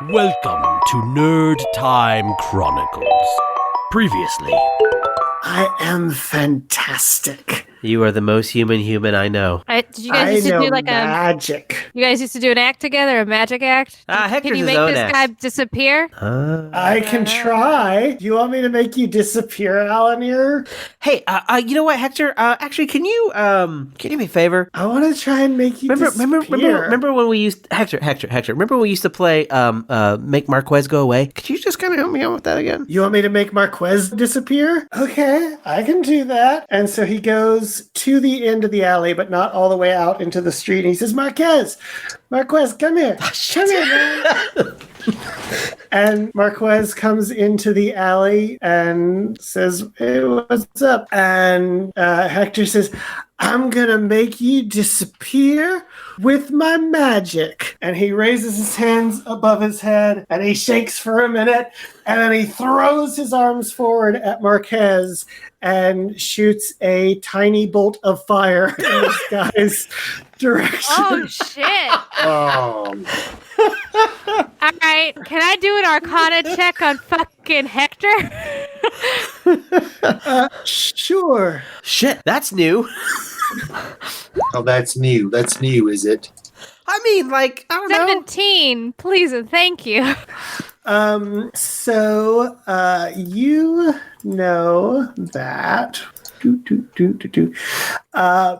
Welcome to Nerdtime Chronicles. Previously. I am fantastic. You are the most human I know. Did you guys used to do like magic. You guys used to do an act together, a magic act? Hector's Can you his make own this act. guy disappear? I can try. Do you want me to make you disappear, Alanir? Hey, you know what, Hector? Actually, can you do me a favor? I want to try and make you disappear. Remember when we used Hector? Remember when we used to play make Marquez go away? Could you just kind of help me out with that again? You want me to make Marquez disappear? Okay, I can do that. And so he goes to the end of the alley, but not all the way out into the street. And he says, Marquez, come here. Come here, man. And Marquez comes into the alley and says, hey, what's up? And Hector says, I'm gonna make you disappear with my magic. And he raises his hands above his head and he shakes for a minute and then he throws his arms forward at Marquez and shoots a tiny bolt of fire in this guy's direction. Oh, shit. All right, can I do an Arcana check on fucking Hector? Sure. Shit, that's new. Oh, that's new. That's new, is it? I mean, like, I don't know. 17, please and thank you. So you know that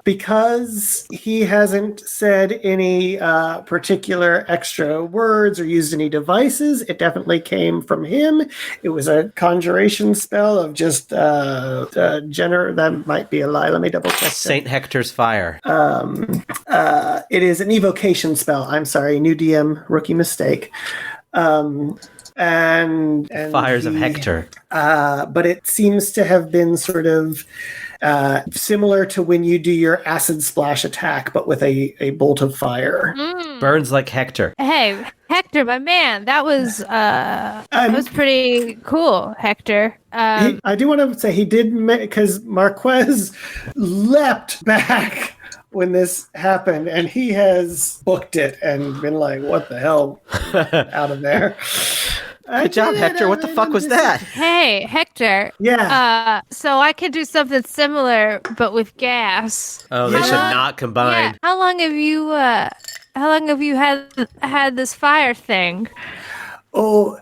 because he hasn't said any particular extra words or used any devices, it definitely came from him. It was a conjuration spell of just that might be a lie. Let me double check. Saint Hector's fire. It is an evocation spell. I'm sorry, new DM, rookie mistake. And Fires of Hector. But it seems to have been sort of similar to when you do your acid splash attack, but with a bolt of fire. Burns like Hector. Hey, Hector, my man, that was pretty cool, Hector. I do want to say he did, because Marquez leapt back when this happened, and he has booked it and been like, what the hell, out of there. Good job, Hector. What the fuck was that? Hey, Hector. Yeah. So I could do something similar, but with gas. Oh, they should not combine. Yeah. How long have you had this fire thing? Oh,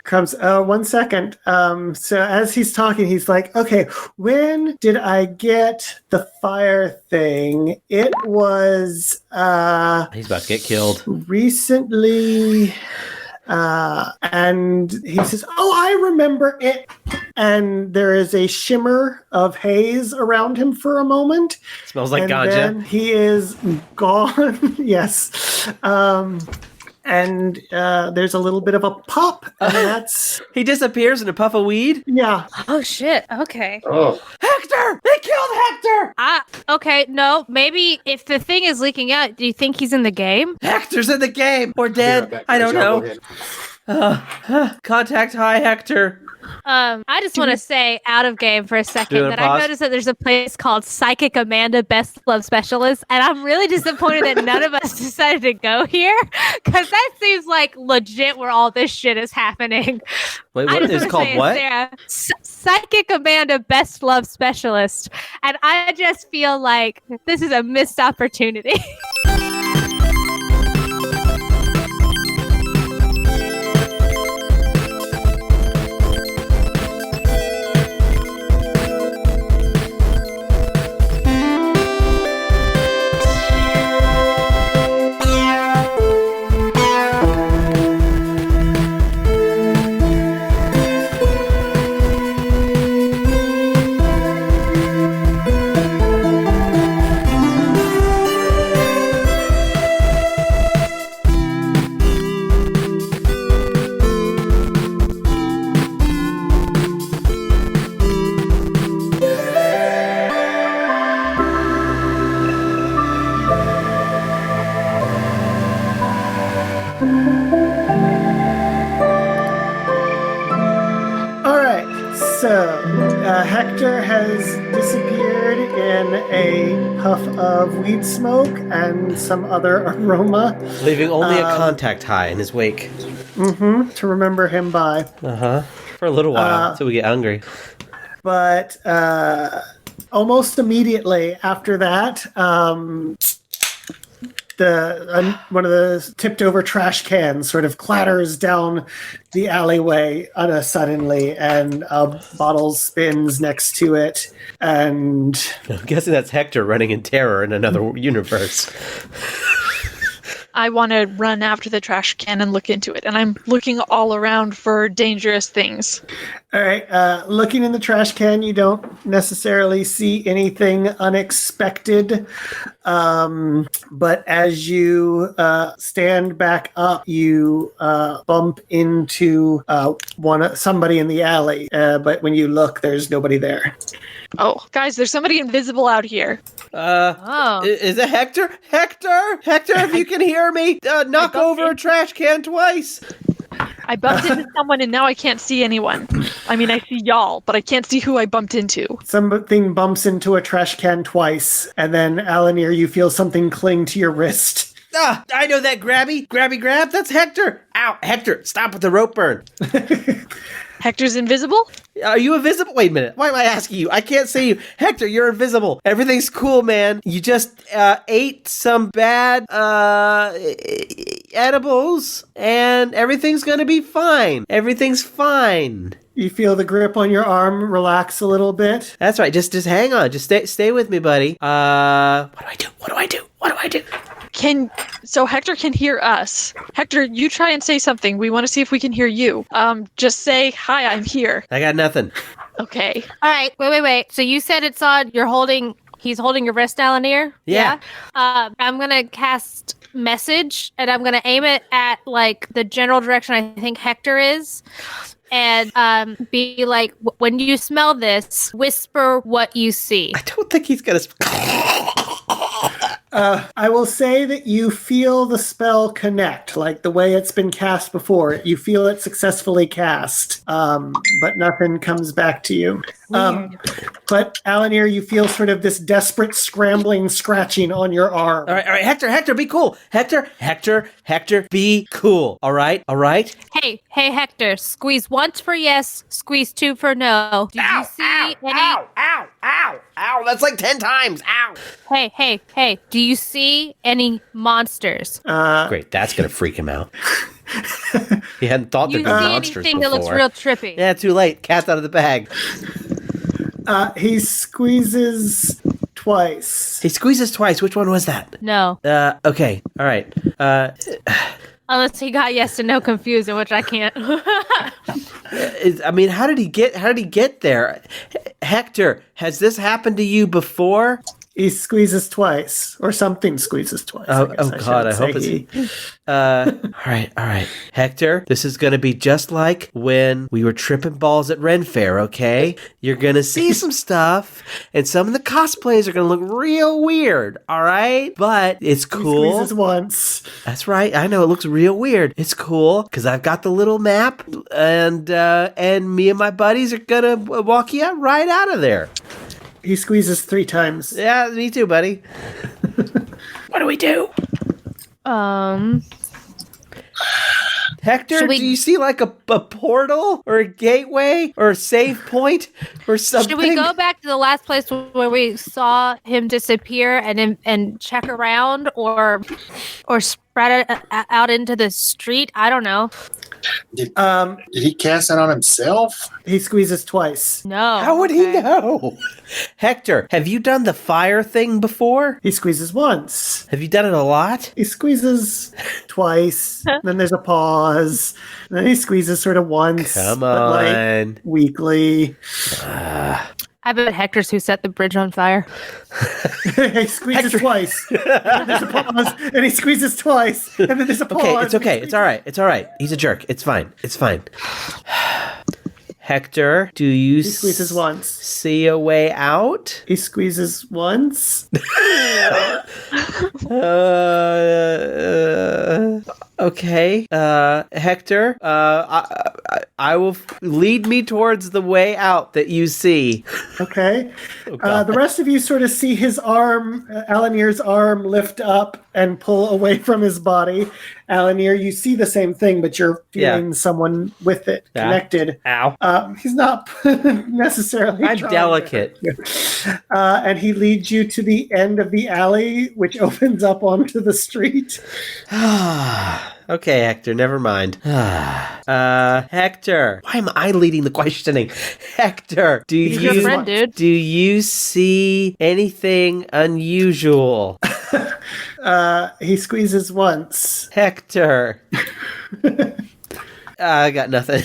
crumbs. 1 second. So as he's talking, he's like, okay, when did I get the fire thing? It was, He's about to get killed. recently, and he says, oh, I remember it. And there is a shimmer of haze around him for a moment. Smells like and ganja. Then he is gone. Yes. And there's a little bit of a pop, and that's... He disappears in a puff of weed? Yeah. Oh shit. Okay. Oh, Hector! They killed Hector! Okay, no, maybe if the thing is leaking out, do you think he's in the game? Hector's in the game! Or dead. I don't know. Contact hi, Hector. I just want to say out of game for a second Doing a that pause? I noticed that there's a place called Psychic Amanda Best Love Specialist, and I'm really disappointed that none of us decided to go here, because that seems like legit where all this shit is happening. Wait, what is called what? Sarah, Psychic Amanda Best Love Specialist, and I just feel like this is a missed opportunity. Hector has disappeared in a puff of weed smoke and some other aroma. Leaving only a contact high in his wake. To remember him by. For a little while, until we get hungry. But almost immediately after that, one of the tipped over trash cans sort of clatters down the alleyway suddenly, and a bottle spins next to it. And I'm guessing that's Hector running in terror in another universe. I want to run after the trash can and look into it, and I'm looking all around for dangerous things. all right, looking in the trash can, you don't necessarily see anything unexpected. But as you stand back up, you bump into somebody in the alley. But when you look, there's nobody there. Oh, guys, there's somebody invisible out here. Is it Hector? Hector, if you can hear me, knock over a trash can twice. I bumped into someone and now I can't see anyone. I mean, I see y'all, but I can't see who I bumped into. Something bumps into a trash can twice, and then Alanir, you feel something cling to your wrist. Ah, I know that grabby grab. That's Hector. Ow, Hector, stop with the rope burn. Hector's invisible? Are you invisible? Wait a minute. Why am I asking you? I can't see you. Hector, you're invisible. Everything's cool, man. You just ate some bad edibles, and everything's gonna be fine. Everything's fine. You feel the grip on your arm relax a little bit. That's right. Just hang on. Just stay with me, buddy. What do I do? So Hector can hear us. Hector, you try and say something. We want to see if we can hear you. Just say, hi, I'm here. I got nothing. Okay. All right, wait. So you said it's on. He's holding your wrist, Alanir? Yeah. I'm gonna cast message, and I'm gonna aim it at like the general direction I think Hector is. And be like, when you smell this, whisper what you see. I don't think he's gonna. I will say that you feel the spell connect, like the way it's been cast before. You feel it successfully cast, but nothing comes back to you. But Alanir, you feel sort of this desperate scrambling, scratching on your arm. All right, Hector, be cool. Hector, be cool. All right. Hey, Hector, squeeze once for yes, squeeze two for no. Did you see any? Ow, that's like 10 times. Ow. Hey, do you see any monsters? Great, that's going to freak him out. He hadn't thought there'd be monsters anything before. that looks real trippy? Yeah, too late. Cat's out of the bag. He squeezes twice. He squeezes twice. Which one was that? No. Okay. All right. Unless he got yes and no confused, which I can't. I mean, how did he get there? Hector, has this happened to you before? He squeezes twice, or something squeezes twice. God, I hope it's... All right. Hector, this is going to be just like when we were tripping balls at Ren Fair, okay? You're going to see some stuff, and some of the cosplays are going to look real weird, all right? But it's cool. He squeezes once. That's right. I know, it looks real weird. It's cool, because I've got the little map, and me and my buddies are going to walk you right out of there. He squeezes 3 times. Yeah, me too, buddy. What do we do? Hector, do you see like a portal or a gateway or a save point or something? Should we go back to the last place where we saw him disappear and check around, or spread it out into the street? I don't know. Did he cast that on himself? He squeezes twice. No. How would he know? Hector, have you done the fire thing before? He squeezes once. Have you done it a lot? He squeezes twice. Then there's a pause. And then he squeezes sort of once. Come but on. like weekly. I bet Hector's who set the bridge on fire. He squeezes twice. There's a pause. And he squeezes twice. And then there's a pause. Okay, it's okay. It's all right. He's a jerk. It's fine. Hector, do you He squeezes once. see a way out? He squeezes once. Okay. Hector, I will lead me towards the way out that you see. Okay. God. The rest of you sort of see his arm, Alanir's arm, lift up and pull away from his body. Alanir, you see the same thing, but you're feeling someone with it connected. Ow. He's not necessarily. I'm delicate. And he leads you to the end of the alley, which opens up onto the street. Okay, Hector, never mind. Hector, why am I leading the questioning? Hector, He's your friend, dude. do you see anything unusual? He squeezes once. Hector. I got nothing.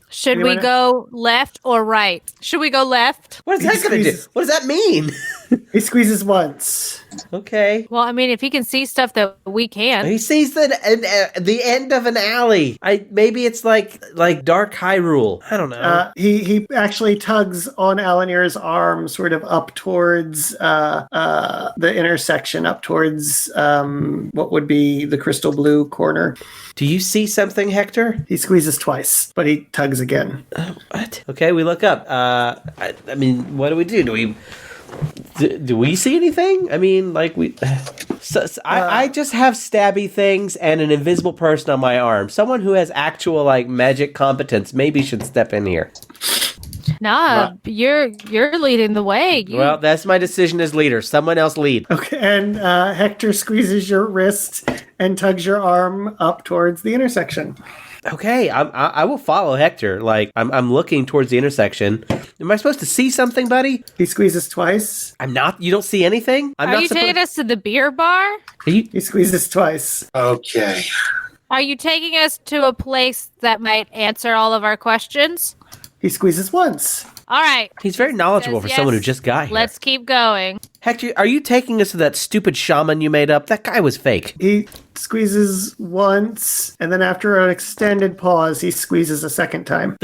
Should we go left or right? Should we go left? What is that going to do? What does that mean? He squeezes once. Okay. Well, I mean, if he can see stuff that we can. He sees the end of an alley. Maybe it's like Dark Hyrule. I don't know. He actually tugs on Alanir's arm, sort of up towards the intersection, up towards what would be the crystal blue corner. Do you see something, Hector? He squeezes twice, but he tugs again. What? Okay, we look up. I mean, what do we do? Do we see anything? I mean, like I just have stabby things and an invisible person on my arm. Someone who has actual like magic competence maybe should step in here. Nah, you're leading the way. Well, that's my decision as leader. Someone else lead. Okay, and Hector squeezes your wrist and tugs your arm up towards the intersection. Okay, I will follow Hector. Like I'm looking towards the intersection. Am I supposed to see something, buddy? He squeezes twice. I'm not. You don't see anything? Are you taking us to the beer bar? He squeezes twice. Okay. Are you taking us to a place that might answer all of our questions? He squeezes once. All right. He's very knowledgeable for someone who just got here. Let's keep going. Hector, are you taking us to that stupid shaman you made up? That guy was fake. He squeezes once, and then after an extended pause, he squeezes a second time.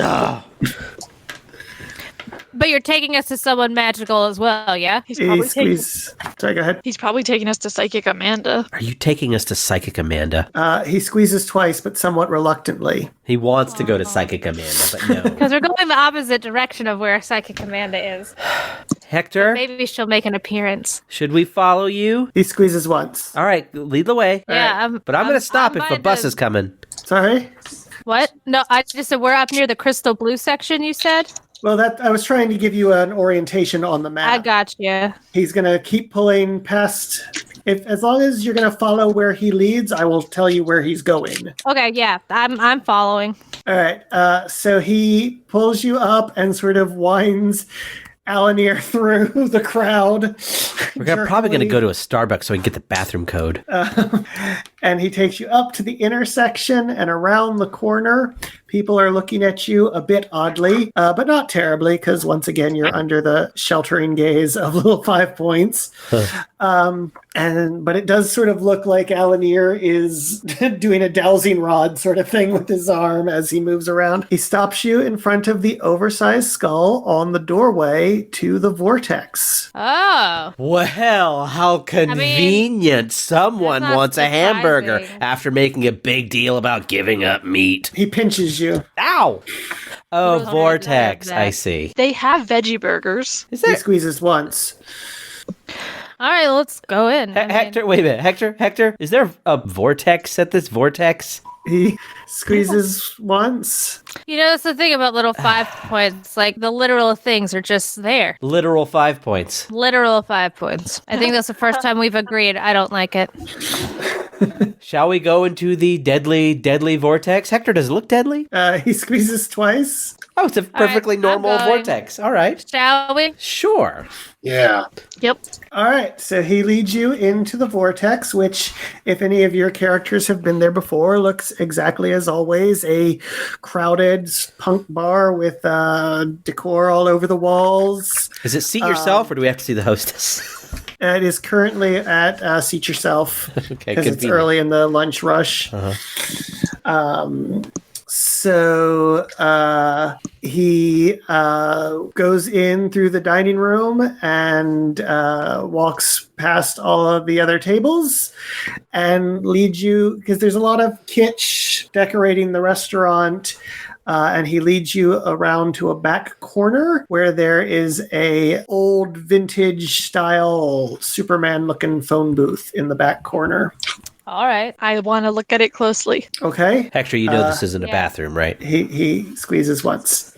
But you're taking us to someone magical as well, yeah? Sorry, go ahead. He's probably taking us to Psychic Amanda. Are you taking us to Psychic Amanda? He squeezes twice, but somewhat reluctantly. He wants to go to Psychic Amanda, but no. Because we're going the opposite direction of where Psychic Amanda is. Hector? Maybe she'll make an appearance. Should we follow you? He squeezes once. All right, lead the way. Yeah, But I'm going to stop if the bus is coming. Sorry? What? No, I just said we're up near the crystal blue section, you said? Well, I was trying to give you an orientation on the map. I got you. He's going to keep pulling past. As long as you're going to follow where he leads, I will tell you where he's going. Okay, yeah, I'm following. All right. So he pulls you up and sort of winds Alanir through the crowd. We're probably going to go to a Starbucks so we can get the bathroom code. And he takes you up to the intersection and around the corner. People are looking at you a bit oddly, but not terribly, because once again, you're under the sheltering gaze of little 5 points. But it does sort of look like Alanir is doing a dowsing rod sort of thing with his arm as he moves around. He stops you in front of the oversized skull on the doorway to the vortex. Oh. Well, how convenient. Someone wants a hamburger after making a big deal about giving up meat. He pinches you. Ow! Oh, vortex. I see. They have veggie burgers. He squeezes once. All right, let's go in. Hector, wait a minute. Hector, is there a vortex at this vortex? He squeezes once. You know, that's the thing about little 5 points. Like, the literal things are just there. Literal 5 points. Literal 5 points. I think that's the first time we've agreed. I don't like it. Shall we go into the deadly vortex? Hector, does it look deadly? He squeezes twice. Oh, it's a perfectly normal vortex. All right. Shall we? Sure. Yeah. Yep. All right, so he leads you into the vortex, which, if any of your characters have been there before, looks exactly as always, a crowded punk bar with decor all over the walls. Is it seat yourself, or do we have to see the hostess? It is currently at Seat Yourself, Okay, because it's early in the lunch rush. Uh-huh. So he goes in through the dining room and walks past all of the other tables and leads you, because there's a lot of kitsch decorating the restaurant. And he leads you around to a back corner where there is a old vintage style Superman looking phone booth in the back corner. All right. I want to look at it closely. Okay. Hector, you know this isn't a bathroom, right? He squeezes once.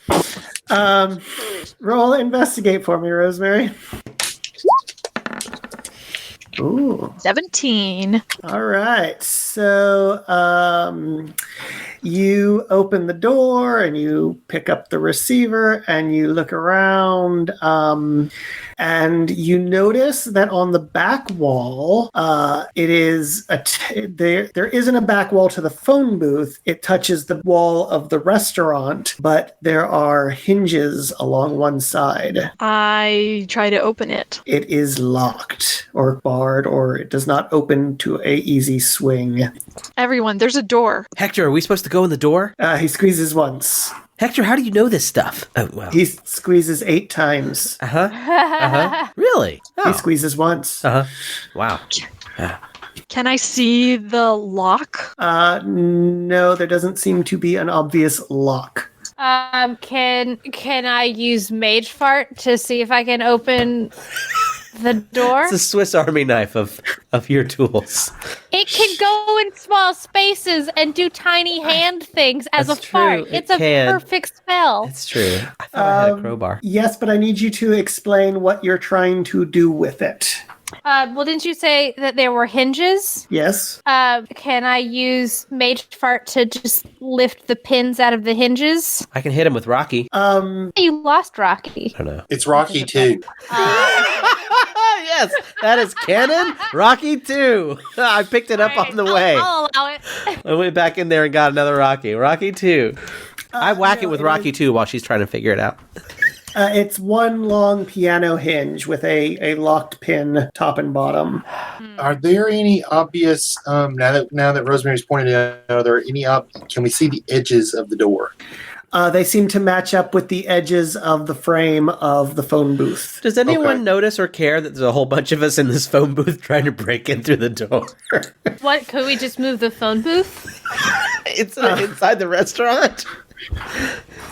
Roll investigate for me, Rosemary. Ooh. 17. All right. So you open the door and you pick up the receiver and you look around and you notice that on the back wall, it is there isn't a back wall to the phone booth. It touches the wall of the restaurant, but there are hinges along one side. I try to open it. It is locked or barred, or it does not open to a easy swing. Everyone, there's a door. Hector, are we supposed to go in the door? He squeezes once. Hector, how do you know this stuff? Oh, wow. He squeezes 8 times. Really? Oh. He squeezes once. Wow. Can I see the lock? No, there doesn't seem to be an obvious lock. Can I use Mage Fart to see if I can open the door? It's a Swiss Army knife of your tools. It can go in small spaces and do tiny hand things as That's a fart. true, It's it a can. perfect spell. It's true. I thought I had a crowbar. Yes, but I need you to explain what you're trying to do with it. Well, didn't you say that there were hinges? Yes? Can I use Mage Fart to just lift the pins out of the hinges? I can hit him with Rocky. You lost Rocky. I don't know. It's Rocky too. Yes, that is canon. Rocky 2. I picked it up on the way. I'll allow it. I went back in there and got another Rocky. Rocky 2. I whack it with Rocky 2 while she's trying to figure it out. It's one long piano hinge with a locked pin top and bottom. Are there any obvious, now that Rosemary's pointed out, are there any, can we see the edges of the door? They seem to match up with the edges of the frame of the phone booth. Does anyone Okay. notice or care that there's a whole bunch of us in this phone booth trying to break in through the door? What? Could we just move the phone booth? It's inside the restaurant.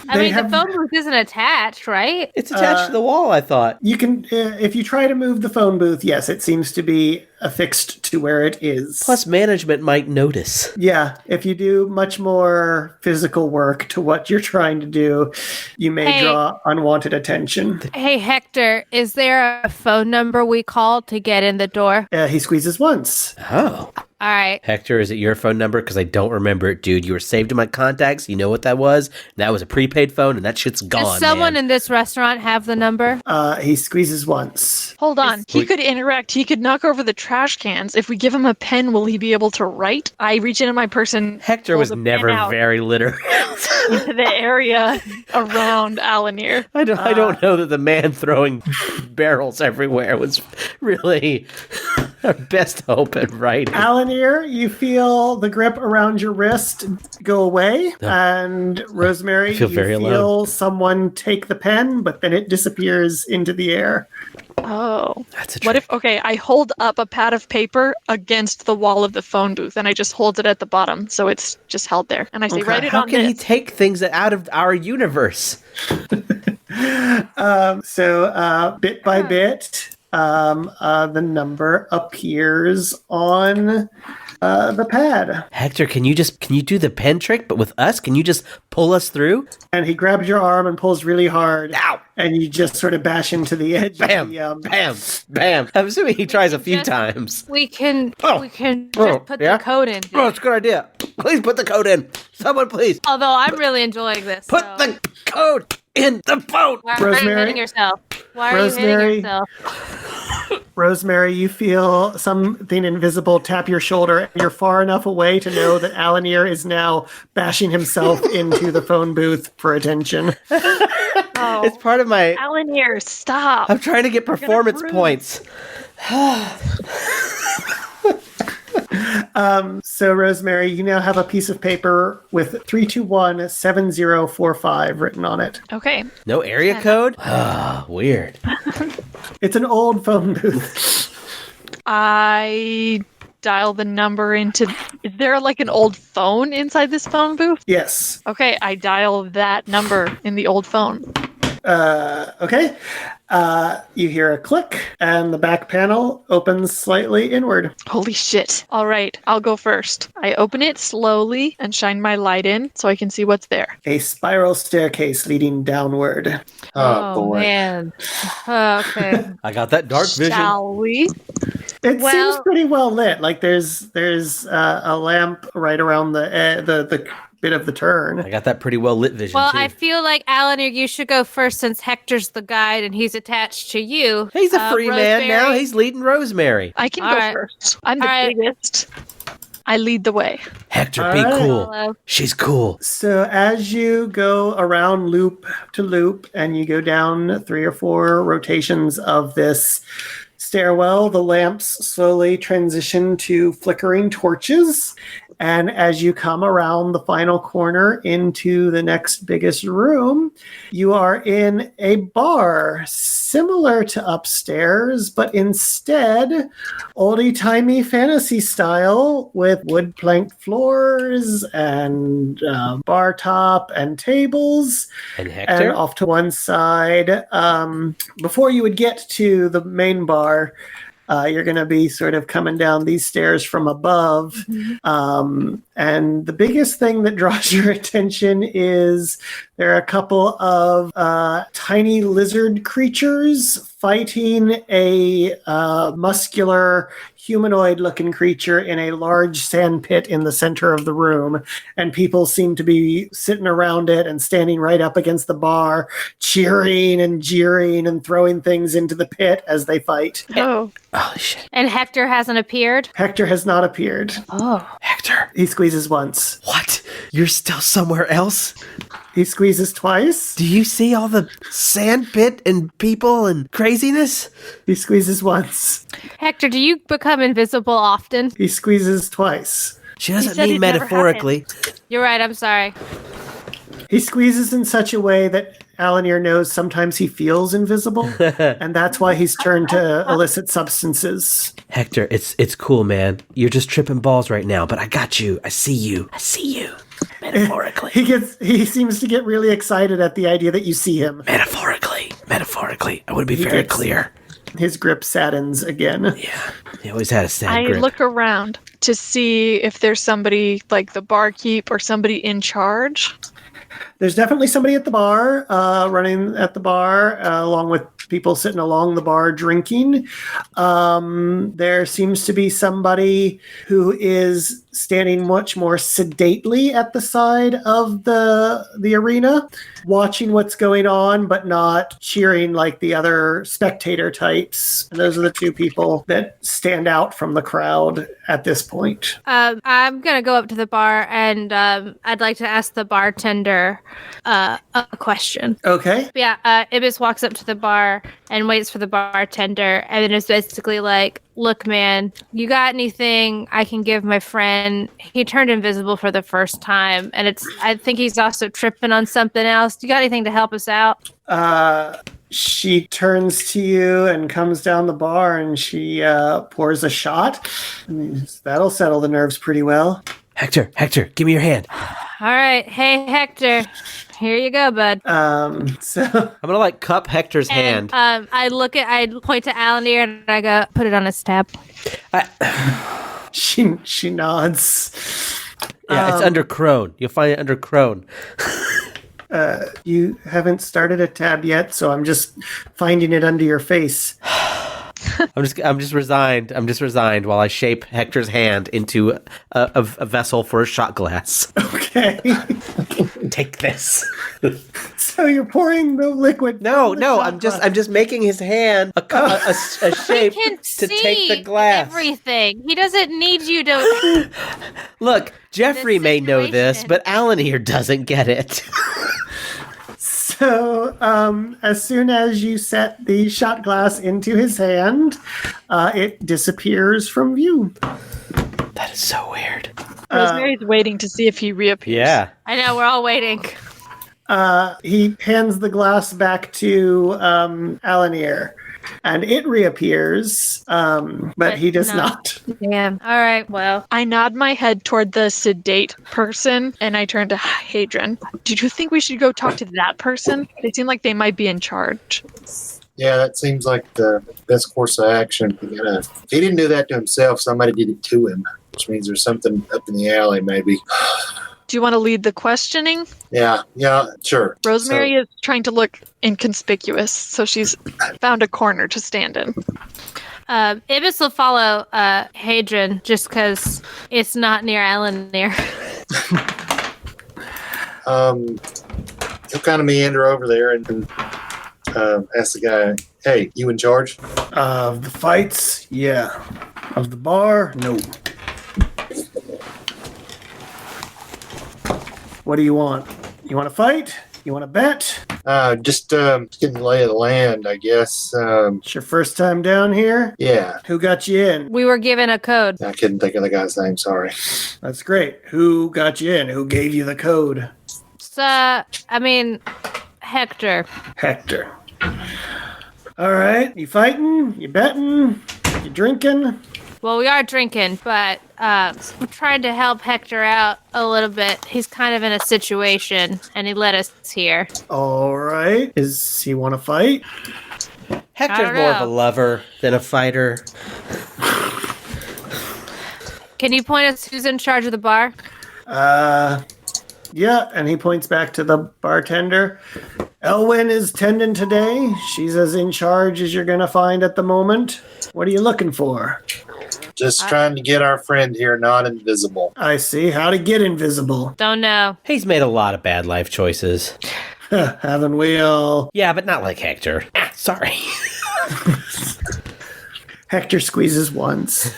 I mean, the phone booth isn't attached, right? It's attached to the wall, I thought. You can, if you try to move the phone booth, yes, it seems to be affixed to where it is. Plus, management might notice. Yeah, if you do much more physical work to what you're trying to do, you may draw unwanted attention. Hey, Hector, is there a phone number we call to get in the door? He squeezes once. Oh. All right. Hector, is it your phone number? Because I don't remember it, dude. You were saved in my contacts. You know what that was? That was a prepaid phone, and that shit's gone, Does someone man. in this restaurant have the number? He squeezes once. Hold on. He could interact. He could knock over the trash cans. If we give him a pen, will he be able to write? I reach into my purse and Hector pull was the pen never out very literate. into the area around Alanir. I don't know that the man throwing barrels everywhere was really our best hope at writing. Alanir, you feel the grip around your wrist go away, and Rosemary, feel you very feel alone. someone take the pen, but then it disappears into the air. Oh. That's a What trick. if, okay, I hold up a pad of paper against the wall of the phone booth and I just hold it at the bottom so it's just held there. And I say, Okay. write it How on can he this. take things out of our universe? So bit by bit, the number appears on the pad. Hector, can you do the pen trick, but with us? Can you just pull us through? And he grabs your arm and pulls really hard. Ow! And you just sort of bash into the edge. Bam! Of the, Bam! Bam! I'm assuming he tries a few just- times. We can Oh. just put yeah? the code in. Oh, it's a good idea. Please put the code in. Someone, please Although I'm really enjoying this. put so. the code in the phone. Why are you Rosemary? hitting yourself? Why are Rosemary? you hitting yourself? Rosemary, you feel something invisible tap your shoulder, and you're far enough away to know that Alanir is now bashing himself into the phone booth for attention. Oh, It's part of my. Alanir, stop. I'm trying to get performance bruise. points. So, Rosemary, you now have a piece of paper with 321-7045 written on it. Okay. No area code? Ah, weird. It's an old phone booth. I dial the number into. Is there like an old phone inside this phone booth? Yes. Okay, I dial that number in the old phone. Okay. You hear a click, and the back panel opens slightly inward. Holy shit. All right, I'll go first. I open it slowly and shine my light in so I can see what's there. A spiral staircase leading downward. Oh, boy. Man. Okay. I got that dark vision. Shall we? It Well- seems pretty well lit. Like there's a lamp right around the bit of the turn. I got that pretty well lit vision, Well, too. I feel like Alanir, you should go first since Hector's the guide and he's attached to you. He's a free man now. Rosemary- He's leading Rosemary. I can All go right. first. I'm the All right. biggest. I lead the way. Hector, All be right. cool. Hello. She's cool. So as you go around loop to loop and you go down 3 or 4 rotations of this stairwell, the lamps slowly transition to flickering torches. And as you come around the final corner into the next biggest room, you are in a bar similar to upstairs, but instead oldie-timey fantasy style with wood plank floors and bar top and tables. And And Hector? off to one side, before you would get to the main bar, you're going to be sort of coming down these stairs from above. And the biggest thing that draws your attention is there are a couple of tiny lizard creatures fighting a muscular humanoid-looking creature in a large sand pit in the center of the room. And people seem to be sitting around it and standing right up against the bar, cheering and jeering and throwing things into the pit as they fight. Oh. Holy shit. And Hector hasn't appeared? Hector has not appeared. Oh. Hector. He squeezes once. What? You're still somewhere else? He squeezes twice. Do you see all the sand pit and people and craziness? He squeezes once. Hector, do you become invisible often? He squeezes twice. She doesn't said mean it never metaphorically. You're right, I'm sorry. He squeezes in such a way that Alanir knows sometimes he feels invisible, and that's why he's turned to illicit substances. Hector, it's cool, man. You're just tripping balls right now, but I got you. I see you. I see you. Metaphorically. He seems to get really excited at the idea that you see him. Metaphorically. I would be He very gets- clear. His grip saddens again. Yeah. He always had a sad I grip. look around to see if there's somebody like the barkeep or somebody in charge. There's definitely somebody at the bar, running at the bar, along with people sitting along the bar drinking. There seems to be somebody who is standing much more sedately at the side of the arena, watching what's going on, but not cheering like the other spectator types. And those are the two people that stand out from the crowd at this point. I'm gonna go up to the bar and I'd like to ask the bartender a question. Okay. Yeah, Ibis walks up to the bar and waits for the bartender, and then it's basically like, "Look, man, you got anything I can give my friend? He turned invisible for the first time, and I think he's also tripping on something else. You got anything to help us out?" She turns to you and comes down the bar and she pours a shot. That'll settle the nerves pretty well. Hector, give me your hand. All right, hey Hector, here you go, bud. So I'm gonna like cup Hector's hand. And, I point to Alanir and I go, "Put it on his tab." she nods. Yeah, it's under Crone. You'll find it under Crone. You haven't started a tab yet, so I'm just finding it under your face. I'm just resigned. I'm just resigned while I shape Hector's hand into a vessel for a shot glass. Okay. Take this. So you're pouring the liquid. No, from the shot I'm glass. just making his hand a shape He can to see take the glass. everything. He doesn't need you to. Look, Jeffrey may know this, situation. but Alanir doesn't get it. So, as soon as you set the shot glass into his hand, it disappears from view. That is so weird. Rosemary's waiting to see if he reappears. Yeah. I know, we're all waiting. He hands the glass back to Alanir, and it reappears, but he does not. Damn. All right, well. I nod my head toward the sedate person, and I turn to Hadron. Do you think we should go talk to that person? They seem like they might be in charge. Yeah, that seems like the best course of action. If he didn't do that to himself, somebody did it to him, which means there's something up in the alley, maybe. Do you want to lead the questioning? Yeah, sure. Rosemary is trying to look inconspicuous, so she's found a corner to stand in. Ibis will follow Hadron just because it's not near Alanir. He'll kind of meander over there and ask the guy, hey, you in charge? Of the fights, yeah. Of the bar, no. What do you want? You want to fight? You want to bet? Just getting the lay of the land, I guess. It's your first time down here? Yeah, Who got you in? We were given a code. I couldn't think of the guy's name, sorry. That's great. Who got you in? Who gave you the code? Hector. Hector. All right. You fighting? You betting? You drinking? Well, we are drinking, but I'm trying to help Hector out a little bit. He's kind of in a situation, and he led us here. All right. Does he want to fight? Hector's more of a lover than a fighter. Can you point us who's in charge of the bar? Yeah, and he points back to the bartender. Elwyn is tending today. She's as in charge as you're going to find at the moment. What are you looking for? Just trying to get our friend here not invisible. I see. How to get invisible. Don't know. He's made a lot of bad life choices. Haven't we all? Yeah, but not like Hector. Sorry. Hector squeezes once.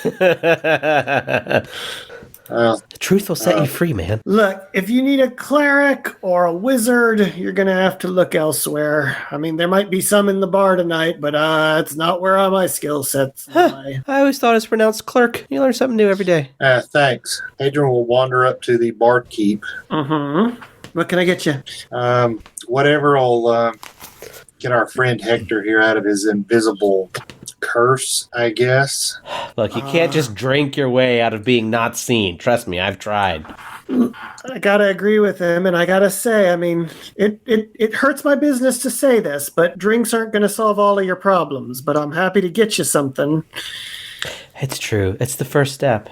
The truth will set you free, man. Look, if you need a cleric or a wizard, you're going to have to look elsewhere. I mean, there might be some in the bar tonight, but it's not where all my skill sets lie. I always thought it's pronounced clerk. You learn something new every day. Thanks. Adrian will wander up to the barkeep. Mm-hmm. What can I get you? Whatever will get our friend Hector here out of his invisible curse, I guess. Look, you can't just drink your way out of being not seen. Trust me, I've tried. I gotta agree with him, and I gotta say, I mean, it hurts my business to say this, but drinks aren't gonna solve all of your problems, but I'm happy to get you something. It's true. It's the first step.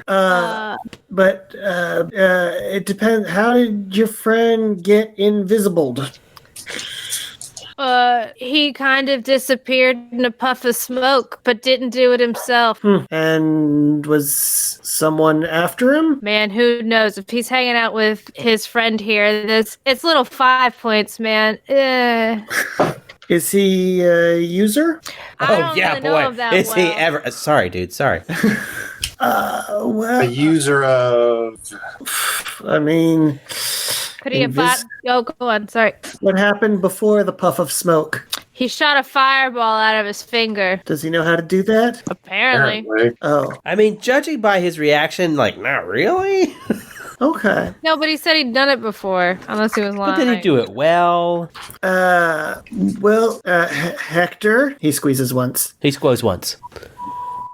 But it depends. How did your friend get invisibled? He kind of disappeared in a puff of smoke, but didn't do it himself. And was someone after him? Man, who knows? If he's hanging out with his friend here, it's little 5 points, man. Is he a user? I don't really know him that Is he well. ever? Sorry, dude. Sorry. Well, A user of... I mean, Could he have bought? Oh, go on. Sorry. what happened before the puff of smoke? He shot a fireball out of his finger. Does he know how to do that? Apparently. Oh, I mean, judging by his reaction, like, not really. okay. No, but he said he'd done it before, unless he was lying. But did he do it well? Hector, he squeezes once. He squoze once.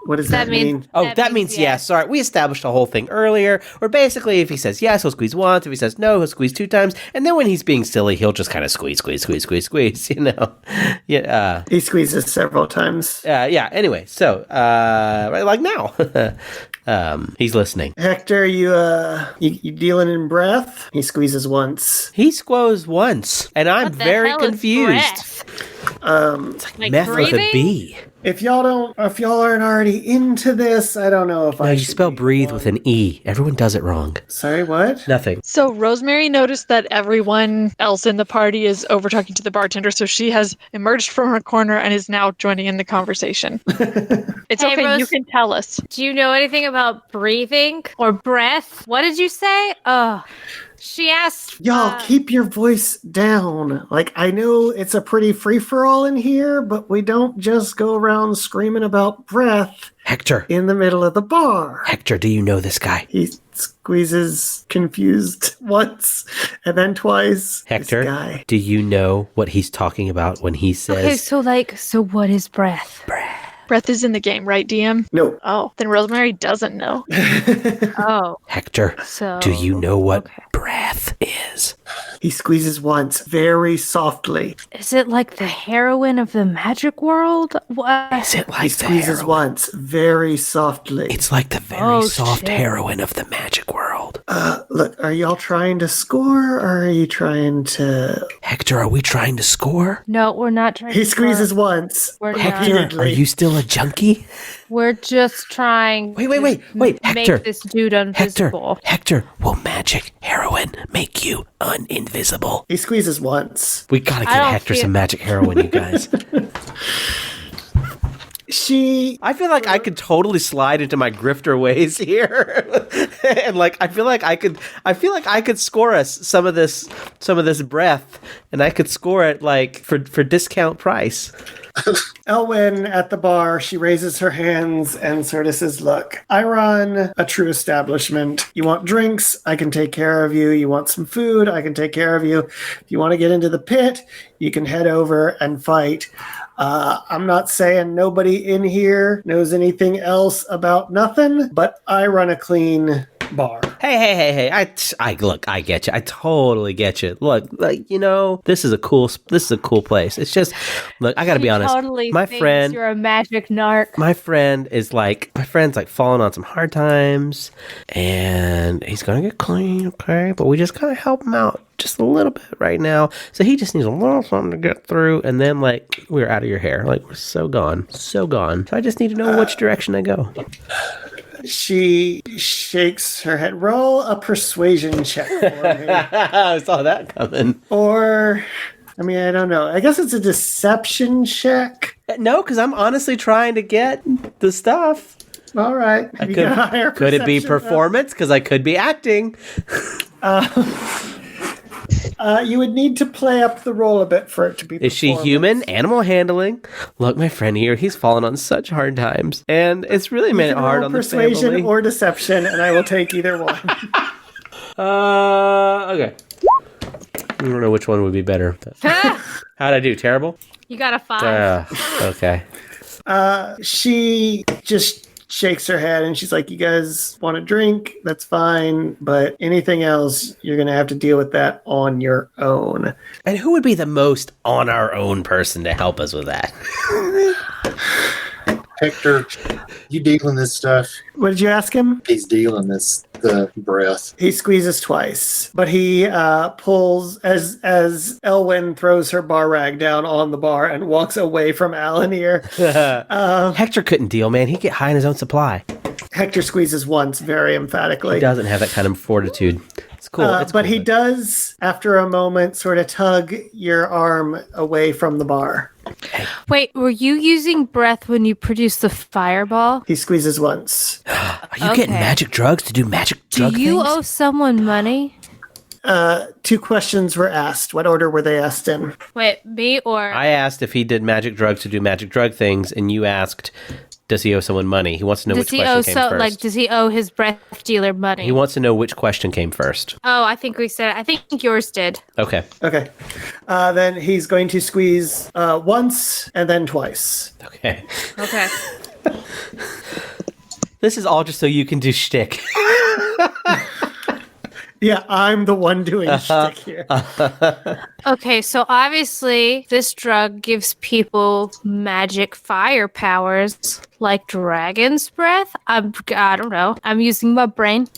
What does that mean? Oh, that means yes. Sorry, we established the whole thing earlier. Where basically, if he says yes, he'll squeeze once. If he says no, he'll squeeze 2 times. And then when he's being silly, he'll just kind of squeeze. You know, yeah. He squeezes several times. Yeah. Anyway, so like now, he's listening. Hector, you dealing in breath? He squeezes once. He squoze once, and I'm What the very hell is confused. breath? Like Meth with a breathing? B. If y'all aren't already into this, I don't know if No, I you should spell be breathe on. with an E. Everyone does it wrong. Sorry, what? Nothing. So Rosemary noticed that everyone else in the party is over talking to the bartender, so she has emerged from her corner and is now joining in the conversation. It's Hey, okay, Rose. you can tell us. Do you know anything about breathing or breath? What did you say? Oh, She asked. Y'all, keep your voice down. Like, I know it's a pretty free-for-all in here, but we don't just go around screaming about breath Hector. in the middle of the bar. Hector, do you know this guy? He squeezes confused once and then twice. Hector, This guy. do you know what he's talking about when he says... Okay, so what is breath? Breath is in the game, right, DM? No. Oh, then Rosemary doesn't know. Oh, Hector, so do you know what okay. breath is? He squeezes once, very softly. Is it like the heroine of the magic world? What? Is it He like the squeezes heroin? once, very softly. It's like the very soft shit. heroin of the magic world. Look, are y'all trying to score, or are you trying to... Hector, are we trying to score? No, we're not trying. He to squeezes score. once. We're not. Hector, repeatedly. are you still a junkie? We're just trying. Wait, to Hector. Make this dude invisible. Hector, will magic heroin make you uninvisible? He squeezes once. We gotta I get don't Hector feel- some magic heroin, you guys. She... I feel like I could totally slide into my grifter ways here, and like I feel like I could score us some of this breath, and I could score it like for discount price. Elwyn at the bar, she raises her hands and sort of says, look, I run a true establishment. You want drinks? I can take care of you. You want some food? I can take care of you. If you want to get into the pit, you can head over and fight. I'm not saying nobody in here knows anything else about nothing, but I run a clean bar. Hey! I look, I get you. I totally get you. Look, like this is a cool place. It's just, look, I gotta be honest. Totally My thinks friend, you're a magic narc. my friend's like falling on some hard times, and he's gonna get clean, okay? But we just gotta help him out just a little bit right now. So he just needs a little something to get through, and then like we're out of your hair, like we're so gone. So I just need to know which direction I go. She shakes her head. Roll a persuasion check for me. I saw that coming. Or, I mean, I don't know. I guess it's a deception check. No, because I'm honestly trying to get the stuff. All right. You got a higher Could it be perception, performance? Because I could be acting. You would need to play up the roll a bit for it to be Is she performance. human? Animal handling? Look, my friend here, he's fallen on such hard times. And it's really made You it can hard roll on the persuasion family. or deception, and I will take either one. Okay. I don't know which one would be better. How'd I do? Terrible? You got a 5. Okay. She just shakes her head and she's like, you guys want a drink? That's fine. But anything else, you're going to have to deal with that on your own. And who would be the most on our own person to help us with that? Hector, you dealing this stuff? What did you ask him? He's dealing the breath. He squeezes twice, but he pulls as Elwyn throws her bar rag down on the bar and walks away from Alanir. Hector couldn't deal, man. He'd get high in his own supply. Hector squeezes once very He emphatically. doesn't have that kind of fortitude. It's cool. But he does, after a moment, sort of tug your arm away from the bar. Wait, were you using breath when you produced the fireball? He squeezes once. Are you getting magic drugs to do magic drug Do you things? owe someone money? 2 questions were asked. What order were they asked in? Wait, me or I asked if he did magic drugs to do magic drug things, and you asked, does he owe someone money? He wants to know does which he question owe came first. does he owe his breath dealer money? He wants to know which question came first. Oh, I think yours did. Okay. Okay. Then he's going to squeeze once and then twice. Okay. Okay. This is all just so you can do shtick. Yeah, I'm the one doing shtick here. Okay, so obviously this drug gives people magic fire powers like dragon's breath. I don't know. I'm using my brain.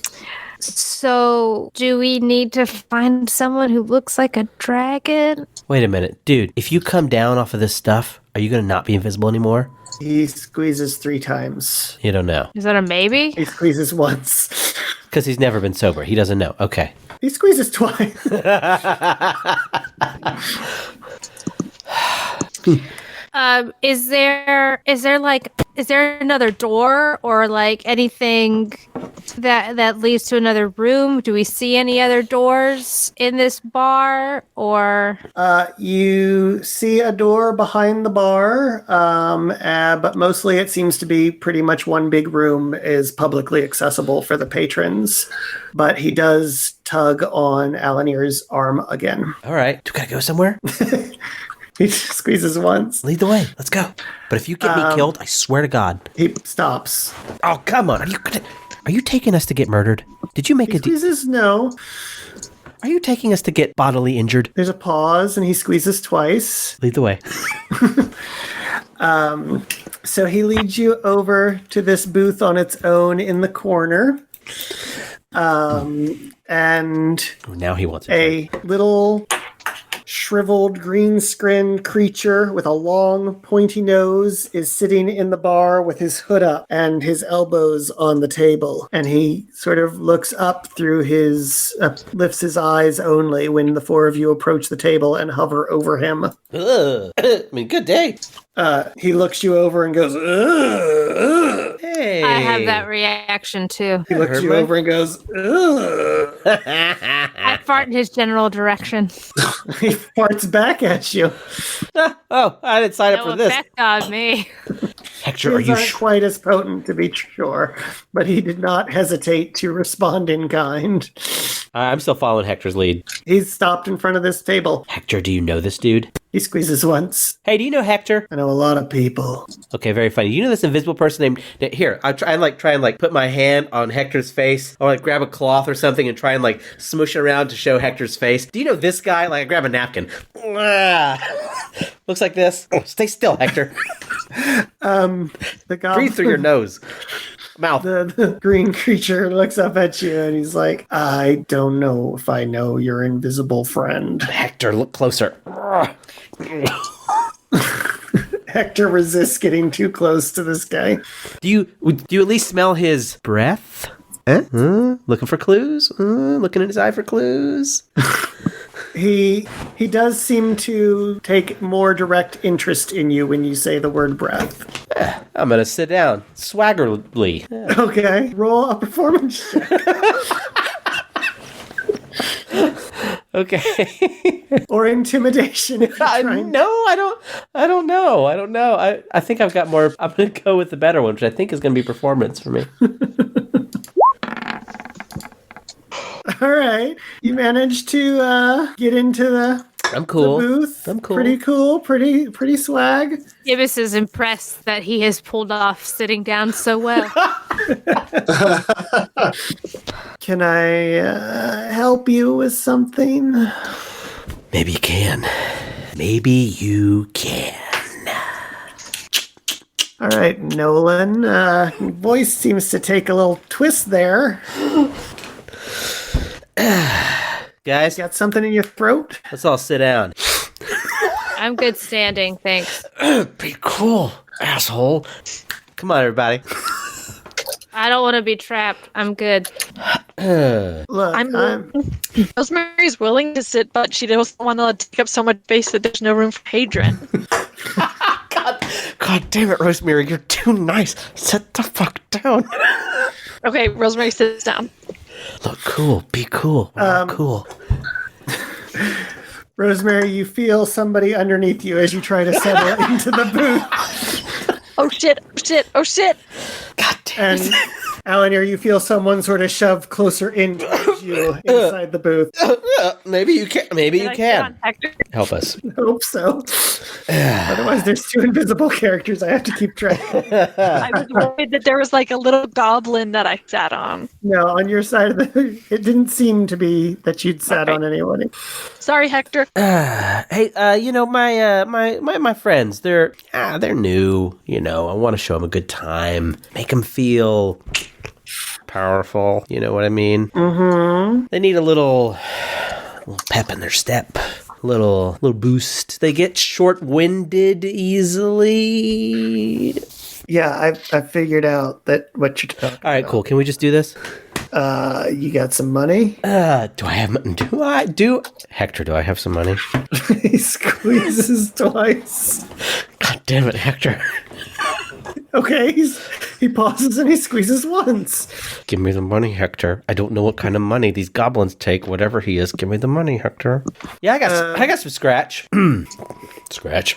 So, do we need to find someone who looks like a dragon? Wait a minute. Dude, if you come down off of this stuff, are you going to not be invisible anymore? He squeezes 3 times. You don't know. Is that a maybe? He squeezes once. Because he's never been sober. He doesn't know. Okay. He squeezes twice. Is there another door or like anything that leads to another room? Do we see any other doors in this bar, or You see a door behind the bar, but mostly it seems to be pretty much one big room is publicly accessible for the patrons. But he does tug on Alanir's arm again. All right. Do we gotta go somewhere? He squeezes once. Lead the way. Let's go. But if you get me killed, I swear to God. He stops. Oh, come on. Are you taking us to get murdered? Did you make He a deal? squeezes no. Are you taking us to get bodily injured? There's a pause, and he squeezes twice. Lead the way. So he leads you over to this booth on its own in the corner. And Oh, now he wants it. a little shriveled green-skinned creature with a long pointy nose is sitting in the bar with his hood up and his elbows on the table, and he sort of looks up through his lifts his eyes only when the four of you approach the table and hover over him. Ugh. I mean, good day. He looks you over and goes, ugh, ugh. Hey. I have that reaction too. He looks you over and goes, ugh. I fart in his general direction. He farts back at you. Oh, I didn't sign up No for this. effect on me. Hector, are His you aren't quite as potent, to be sure, but he did not hesitate to respond in kind. I'm still following Hector's lead. He's stopped in front of this table. Hector, do you know this dude? He squeezes once. Hey, do you know Hector? I know a lot of people. Okay, very funny. You know this invisible person named... Here, I'll try and put my hand on Hector's face, or grab a cloth or something and try and smoosh it around to show Hector's face. Do you know this guy? I grab a napkin. Looks like this. Oh, stay still, Hector. The goblin, Breathe through your nose. Mouth. the green creature looks up at you and he's like, I don't know if I know your invisible friend. Hector, look closer. Hector resists getting too close to this guy. Do you at least smell his breath? Looking for clues? Looking in his eye for clues? He does seem to take more direct interest in you when you say the word breath. I'm gonna sit down. Swaggerly. Okay, roll a performance check. Okay. Or intimidation if you're trying. No, I don't know. I think I've got more. I'm gonna go with the better one, which I think is gonna be performance for me. All right. You managed to get into the I'm cool. the booth. I'm cool. Pretty cool. Pretty swag. Gibbous is impressed that he has pulled off sitting down so well. Can I help you with something? Maybe you can. Maybe you can. All right, Nolan. Your voice seems to take a little twist there. Guys, Got something in your throat? let's all sit down. I'm good standing, thanks. Be cool, asshole. Come on, everybody. I don't want to be trapped. I'm good. Look, I'm- Rosemary's willing to sit, but she doesn't want to take up so much space that there's no room for Hadrian. God damn it, Rosemary, you're too nice. Sit the fuck down. Okay, Rosemary sits down. Look cool. Be cool. We're all cool. Rosemary, you feel somebody underneath you as you try to settle into the booth. Oh shit, oh shit, oh shit! God damn And Alanir, you feel someone sort of shove closer in towards you inside the booth. Maybe you can. Maybe you Get can. on, Hector. Help us. Hope so. Otherwise, there's two invisible characters I have to keep track of. I was worried that there was a little goblin that I sat on. No, on your side of the... It didn't seem to be that you'd sat on anybody. Sorry, Hector. Hey, my friends, they're new. I want to show them a good time, make them feel powerful. You know what I mean? Mm-hmm. They need a little pep in their step, little boost. They get short-winded easily. Yeah, I figured out that what you're talking All right, cool. Can we just do this? You got some money? Do Hector, do I have some money? He squeezes twice. God damn it, Hector. Okay, He pauses and he squeezes once. Give me the money, Hector. I don't know what kind of money these goblins take. Whatever he is, give me the money, Hector. Yeah, I got some scratch. Scratch.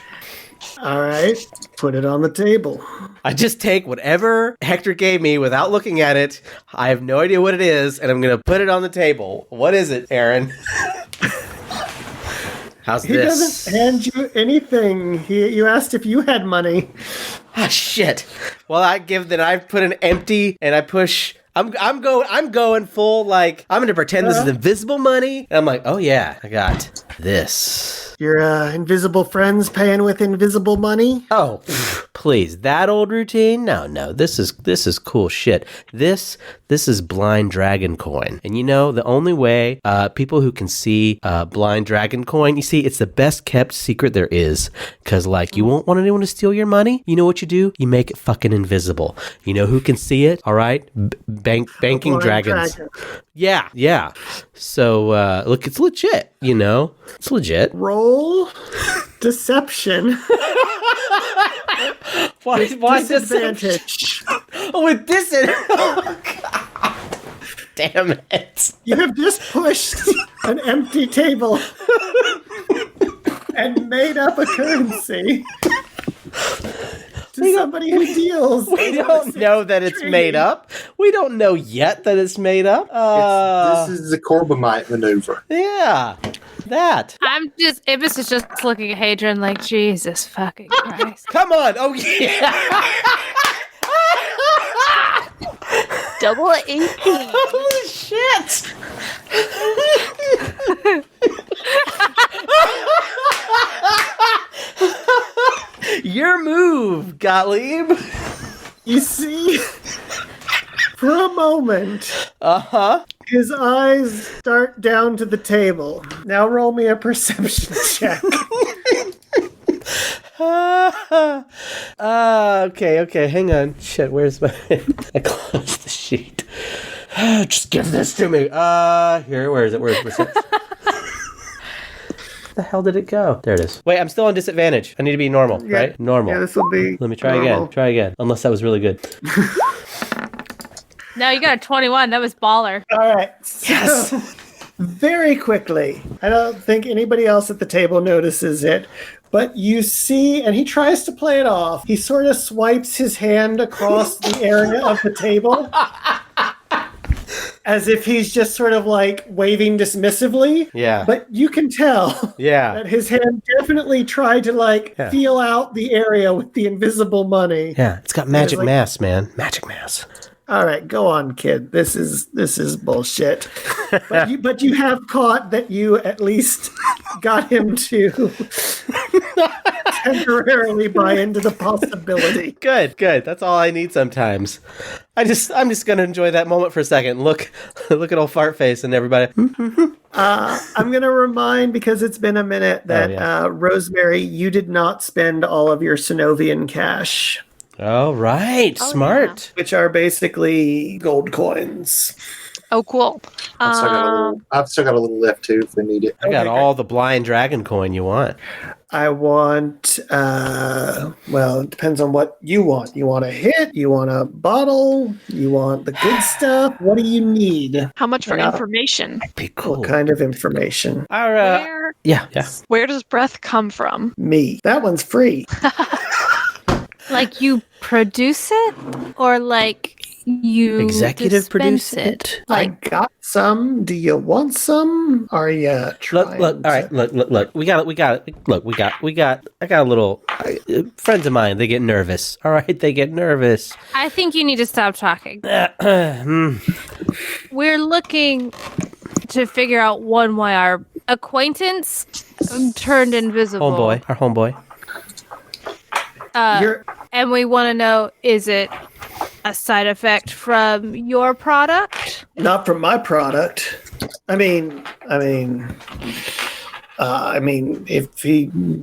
All right, put it on the table. I just take whatever Hector gave me without looking at it. I have no idea what it is, and I'm going to put it on the table. What is it, Aaron? How's He this? doesn't hand you anything. You asked if you had money. Ah, shit. Well, I put an empty, and I push. I'm going full, like, I'm going to pretend this is invisible money. And I'm like, oh yeah, I got this. Your invisible friends paying with invisible money? Oh, please, that old routine? No, this is cool shit. This is blind dragon coin. And you know, the only way people who can see blind dragon coin, you see, it's the best kept secret there is. Because, like, you won't want anyone to steal your money. You know what you do? You make it fucking invisible. You know who can see it? All right? Banking dragons. Yeah. So, look, it's legit, you know? It's legit. Roll deception. Why Disadvantage. With disadvantage. Oh, God. Damn it. You have just pushed an empty table and made up a currency to somebody who deals. We don't know that it's made up. We don't know yet that it's made up. This is the Corbomite maneuver. Yeah, that. Ibis is just looking at Hadrian like, Jesus fucking Christ. Come on. Oh, yeah. Double 18. Holy shit. Your move, Gottlieb. You see, for a moment, his eyes start down to the table. Now roll me a perception check. Okay, hang on. Shit, where's my... I closed the sheet. Just give this to me. Here, where is it? Where's it? The hell did it go? There it is. Wait, I'm still on disadvantage. I need to be normal, right? Normal. Yeah, this will be Let me try normal. again. Unless that was really good. No, you got a 21. That was baller. All right. So, very quickly, I don't think anybody else at the table notices it, but you see, and he tries to play it off. He sort of swipes his hand across the area of the table as if he's just sort of like waving dismissively. Yeah. But you can tell that his hand definitely tried to feel out the area with the invisible money. Yeah, it's got magic mass, man. Magic mass. All right, go on, kid. This is bullshit. But you have caught that you at least got him to temporarily buy into the possibility. Good. That's all I need sometimes. I'm just gonna enjoy that moment for a second. Look at old fart face and everybody. I'm gonna remind, because it's been a minute, that Rosemary, you did not spend all of your Synovian cash. All right, smart. Which are basically gold coins. Oh, cool. I've still got a little left too if we need it. I got all the blind dragon coin you want. I want, well, it depends on what you want. You want a hit? You want a bottle? You want the good stuff? What do you need? How much for information? Be cool. What kind of information? Where does breath come from? Me. That one's free. Like you produce it, or like you executive dispense produce it? I got some. Do you want some? Are you trying? Look. All right. Look. We got. I got a little friends of mine. They get nervous. All right. They get nervous. I think you need to stop talking. We're looking to figure out why our acquaintance turned invisible. Our homeboy. And we want to know, is it a side effect from your product? Not from my product. I mean,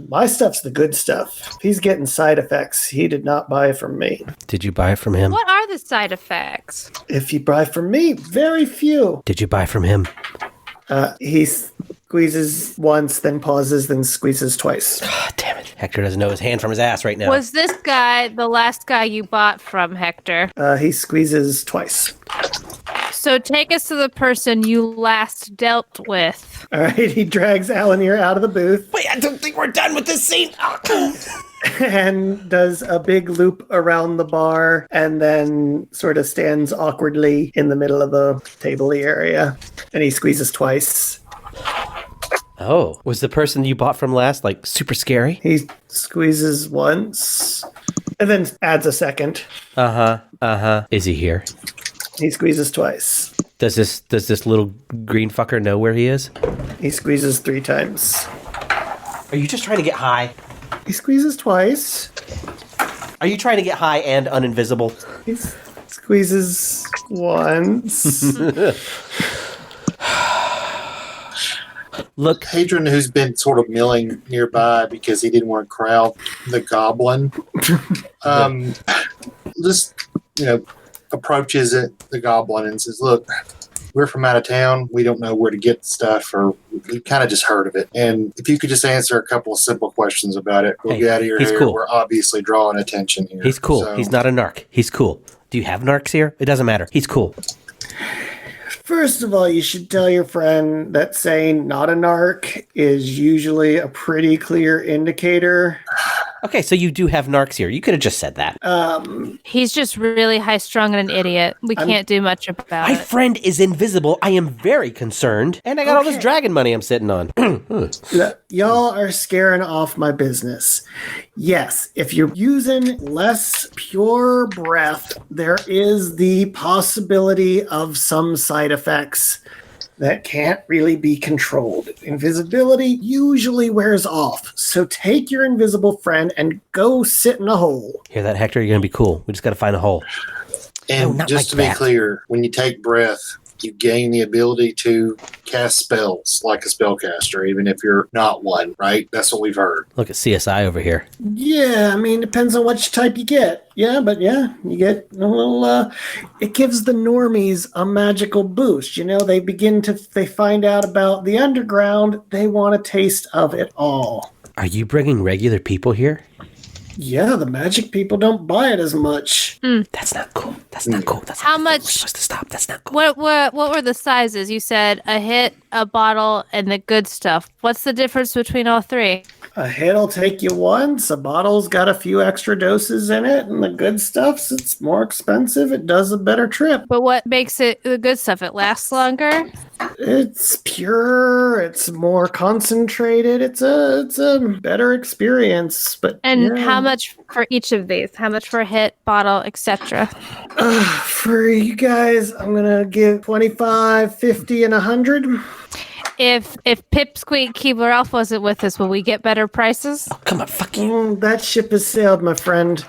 my stuff's the good stuff. If he's getting side effects, he did not buy from me. Did you buy from him? What are the side effects? If you buy from me, very few. Did you buy from him? He squeezes once, then pauses, then squeezes twice. God damn it. Hector doesn't know his hand from his ass right now. Was this guy the last guy you bought from, Hector? He squeezes twice. So take us to the person you last dealt with. All right, he drags Alanir out of the booth. Wait, I don't think we're done with this scene. And does a big loop around the bar and then sort of stands awkwardly in the middle of the table area. And he squeezes twice. Oh, was the person you bought from last, like, super scary? He squeezes once and then adds a second. Is he here? He squeezes twice. Does this little green fucker know where he is? He squeezes 3 times. Are you just trying to get high? He squeezes twice. Are you trying to get high and uninvisible? He squeezes once. Look, Hadrian, who's been sort of milling nearby because he didn't want to crowd the goblin, just, approaches the goblin and says, look, we're from out of town. We don't know where to get stuff, or we kind of just heard of it. And if you could just answer a couple of simple questions about it, we'll get out of your hair. Cool. We're obviously drawing attention here. He's cool. So, He's not a narc. He's cool. Do you have narcs here? It doesn't matter. He's cool. First of all, you should tell your friend that saying not a narc is usually a pretty clear indicator. Okay, so you do have narcs here. You could have just said that. He's just really high-strung and an idiot. We can't do much about My it. friend is invisible. I am very concerned. And I got all this dragon money I'm sitting on. Y'all are scaring off my business. Yes, if you're using less pure breath, there is the possibility of some side effects that can't really be controlled. Invisibility usually wears off, so take your invisible friend and go sit in a hole. Hear that, Hector? You're going to be cool. We just got to find a hole. And not just like to be that. clear, when you take breath, you gain the ability to cast spells like a spellcaster, even if you're not one, right? That's what we've heard. Look at CSI over here. Yeah, I mean, depends on which type you get. Yeah, but yeah, you get a little, it gives the normies a magical boost. They find out about the underground, they want a taste of it all. Are you bringing regular people here? Yeah, the magic people don't buy it as much. That's not cool. That's not cool. That's How not much- We're supposed to stop. That's not cool. What were the sizes? You said a hit, a bottle, and the good stuff. What's the difference between all three? A hit'll take you once, a bottle's got a few extra doses in it, and the good stuff's, it's more expensive, it does a better trip. But what makes it the good stuff? It lasts longer? It's pure, it's more concentrated, it's a better experience. But And yeah. how much for each of these? How much for a hit, bottle, etc.? For you guys, I'm gonna give 25, 50, and 100. If Pipsqueak Keebler Elf wasn't with us, will we get better prices? Come on, fuck you. That ship has sailed, my friend.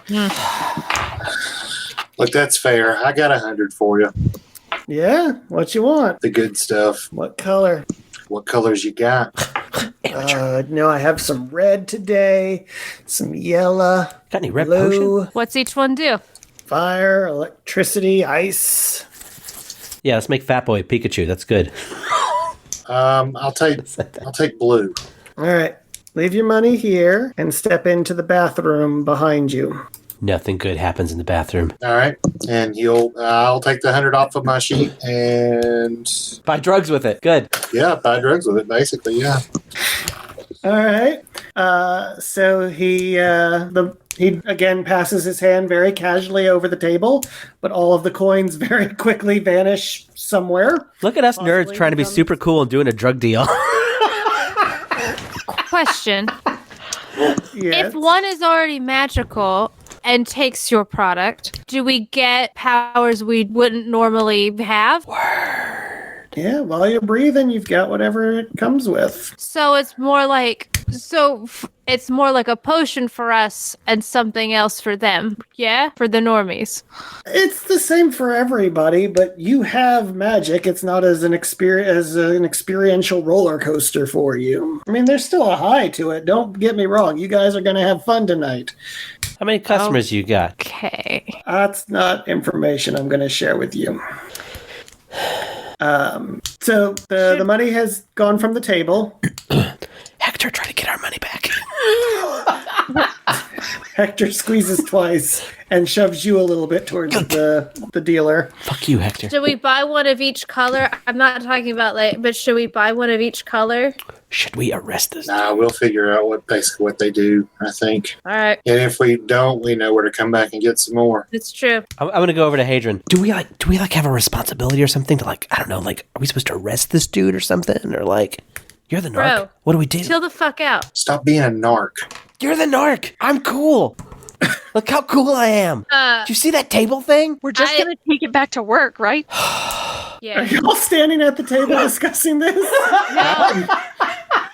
Look, that's fair. I got 100 for you. Yeah, what you want? The good stuff. What color? What colors you got? No, I have some red today, some yellow, Got any red potion? blue, What's each one do? fire, electricity, ice. Yeah, let's make Fat Boy Pikachu. That's good. I'll take blue. All right, leave your money here and step into the bathroom behind you. Nothing good happens in the bathroom. All right, and I'll take the 100 off of my sheet, and Buy drugs with it. Good. yeah, buy drugs with it. Basically, yeah. All right. So he again passes his hand very casually over the table, but all of the coins very quickly vanish somewhere. Look at us nerds Possibly trying to be become- super cool and doing a drug deal. Question. Yes. If one is already magical and takes your product, do we get powers we wouldn't normally have? Yeah, while you're breathing, you've got whatever it comes with. So it's more like it's more like a potion for us and something else for them. Yeah, for the normies. It's the same for everybody, but you have magic. It's not as an experiential roller coaster for you. I mean, there's still a high to it. Don't get me wrong. You guys are going to have fun tonight. How many customers you got? Okay. That's not information I'm going to share with you. So the money has gone from the table. Hector, try to get our money back. Hector squeezes twice and shoves you a little bit towards the dealer. Fuck you, Hector. Should we buy one of each color? I'm not talking about but should we buy one of each color? Should we arrest this? Nah, we'll figure out basically what they do, I think. All right. And if we don't, we know where to come back and get some more. It's true. I'm gonna go over to Hadron. Do we have a responsibility or something to I don't know, are we supposed to arrest this dude or something? Or you're the narc. Bro, what do we do? chill the fuck out. Stop being a narc. You're the narc. I'm cool. Look how cool I am. Did you see that table thing? We're just going to take it back to work, right? Yeah. Are y'all standing at the table discussing this? No.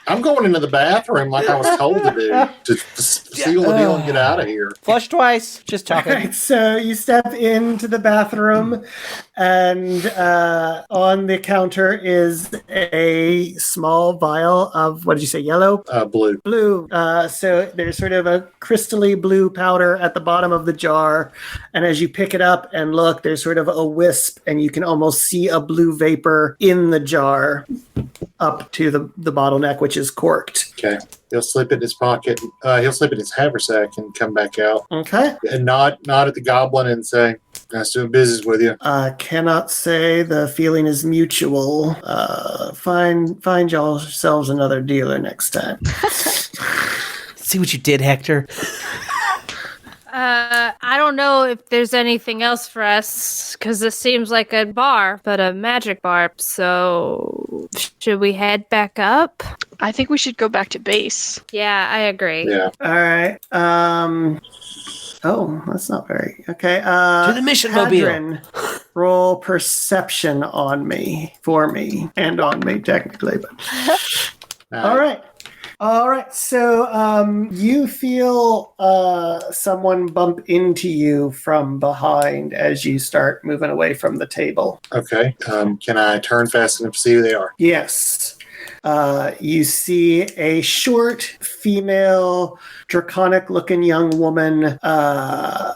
I'm going into the bathroom like I was told to do. To seal the deal and get out of here. Flush twice. Just talking. Right, so you step into the bathroom, and on the counter is a small vial of, what did you say, yellow? Blue. Blue. So there's sort of a crystally blue powder at the bottom of the jar, and as you pick it up and look, there's sort of a wisp, and you can almost see a blue vapor in the jar up to the bottleneck, which is corked. Okay. He'll slip it in his pocket. He'll slip it in his haversack and come back out. Okay. And nod at the goblin and say, "Nice doing business with you." Cannot say the feeling is mutual. Find yourselves another dealer next time. See what you did, Hector? I don't know if there's anything else for us, because this seems like a bar, but a magic bar. So, should we head back up? I think we should go back to base. Yeah, I agree. Yeah. All right. Oh, that's not very okay. To the mission mobile. Hadron, roll perception for me, and on me technically. But all right. So you feel someone bump into you from behind as you start moving away from the table. Okay. Can I turn fast enough to see who they are? Yes. You see a short, female, draconic-looking young woman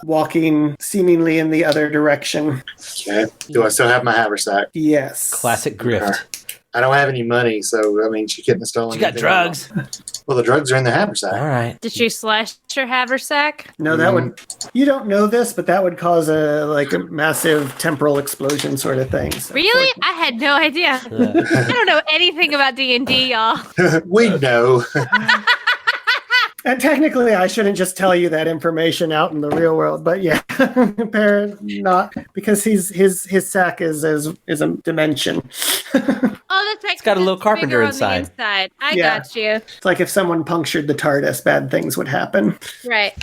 walking seemingly in the other direction. Okay. Do I still have my haversack? Yes. Classic grift. I don't have any money, so, I mean, she couldn't have stolen You got anything. drugs. Well, the drugs are in the haversack. All right. Did she slash your haversack? No, that would. You don't know this, but that would cause a massive temporal explosion sort of thing. So, Really? I had no idea. I don't know anything about D&D, y'all. We know. And technically, I shouldn't just tell you that information out in the real world, but yeah, apparently not, because his sack is a dimension. Oh, that's right. It's got a little it's carpenter bigger on inside. the inside. I Yeah. got you. It's like if someone punctured the TARDIS, bad things would happen. Right.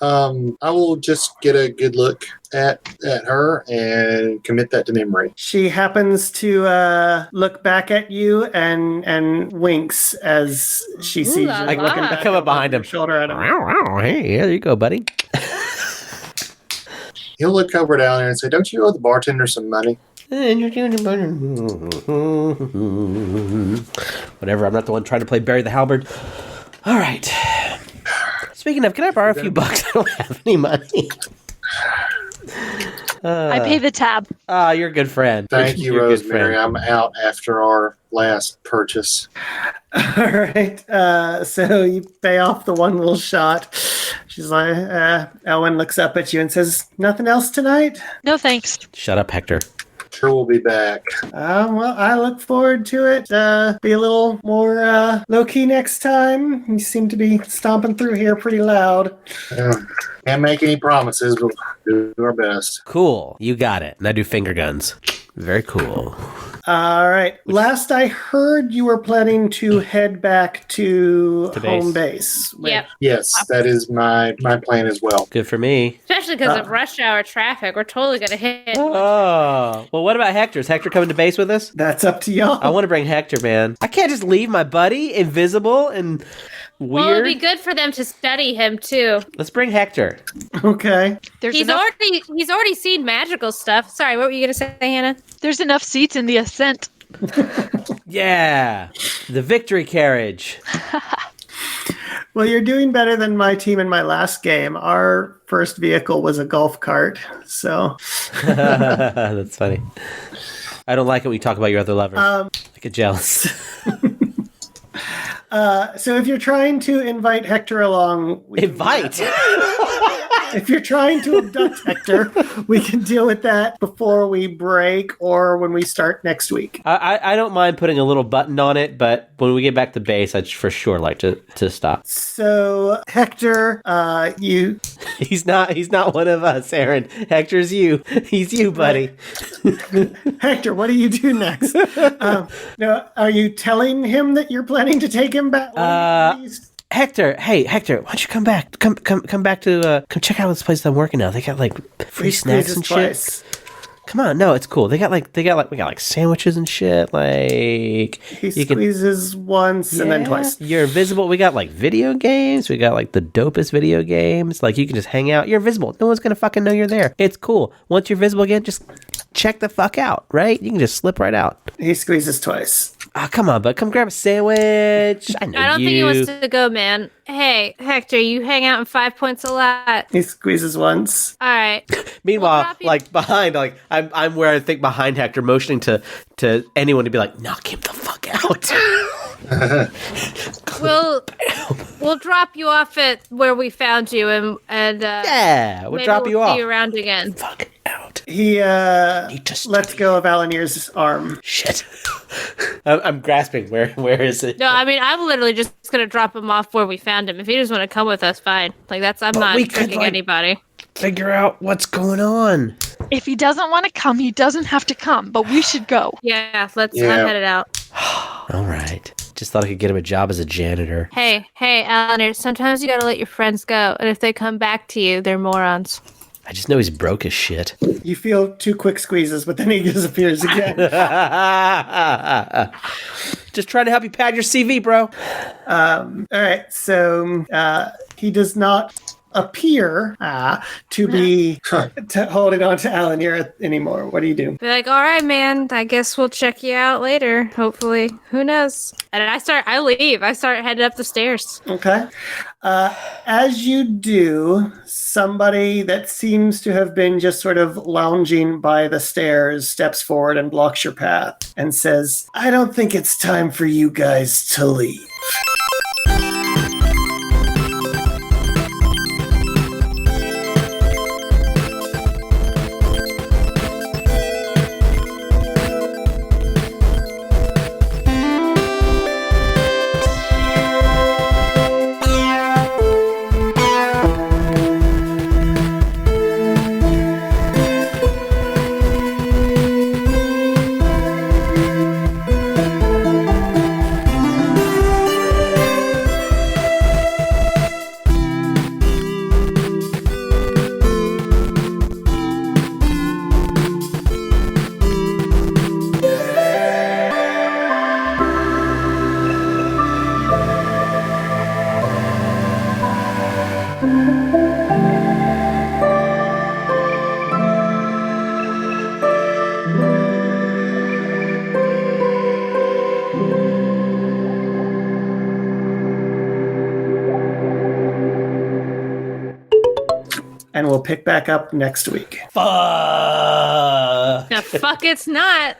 I will just get a good look at her and commit that to memory. She happens to look back at you and winks as she sees you la looking la. back I come up behind your him. shoulder at him. Hey, there you go, buddy. He'll look over down there and say, "Don't you owe the bartender some money?" Whatever, I'm not the one trying to play Barry the Halberd. All right. Speaking of, can I borrow a few bucks? I don't have any money. I pay the tab. You're a good friend. Thank you, You're a good Rosemary. friend. I'm out after our last purchase. All right. So you pay off the one little shot. She's like, Ellen looks up at you and says, "Nothing else tonight?" No thanks. Shut up, Hector. Sure, we'll be back. Well, I look forward to it. Be a little more low-key next time. You seem to be stomping through here pretty loud. Can't make any promises, but we'll do our best. Cool. You got it. And I do finger guns. Very cool. All right. Last I heard, you were planning to head back to home base. Yep. Yes, that is my plan as well. Good for me. Especially because of rush hour traffic. We're totally going to hit. Oh. Well, what about Hector? Is Hector coming to base with us? That's up to y'all. I want to bring Hector, man. I can't just leave my buddy invisible and weird. Well, it'd be good for them to study him, too. Let's bring Hector. Okay. He's already seen magical stuff. Sorry, what were you going to say, Hannah? There's enough seats in the Ascent. Yeah. The victory carriage. Well, you're doing better than my team in my last game. Our first vehicle was a golf cart, so... That's funny. I don't like it when you talk about your other lovers. I get jealous. So if you're trying to invite Hector along... Invite? If you're trying to abduct Hector, we can deal with that before we break or when we start next week. I don't mind putting a little button on it, but when we get back to base, I'd for sure like to stop. So, Hector, you... He's not one of us, Aaron. Hector's you. He's you, buddy. Hector, what do you do next? Now, are you telling him that you're planning to take him back? Hector, hey, Hector, why don't you come back? Come back to come check out this place I'm working now. They got like free snacks and shit. Come on, no, it's cool. We got like sandwiches and shit. Like he squeezes once and then twice. You're invisible. We got like video games. We got like the dopest video games. Like you can just hang out. You're invisible. No one's gonna fucking know you're there. It's cool. Once you're visible again, just check the fuck out, right? You can just slip right out. He squeezes twice. Come on, bud. Come grab a sandwich. I don't think he wants to go, man. Hey, Hector, you hang out in 5 Points a lot. He squeezes once. All right. Meanwhile, like behind, like I'm where I think behind Hector, motioning to anyone to be like, knock him the fuck out. We'll drop you off at where we found you, and we'll drop you off. See you around again. Fuck out. He lets go of Alanir's arm. Shit. I'm grasping. Where is it? No, I mean I'm literally just gonna drop him off where we found him. If he just want to come with us, fine. Like I'm not tricking anybody. Figure out what's going on. If he doesn't want to come, he doesn't have to come. But we should go. Yeah, let's head it out. All right. Just thought I could get him a job as a janitor. Hey, Alanir, sometimes you gotta let your friends go, and if they come back to you, they're morons. I just know he's broke as shit. You feel 2 quick squeezes, but then he disappears again. Just trying to help you pad your CV, bro. All right, so he does not appear to be holding on to Alanir anymore. What do you do? Be like, all right, man, I guess we'll check you out later, hopefully. Who knows? And I leave. I start heading up the stairs. Okay. As you do, somebody that seems to have been just sort of lounging by the stairs steps forward and blocks your path and says, I don't think it's time for you guys to leave. And we'll pick back up next week. Fuck. No, fuck, it's not.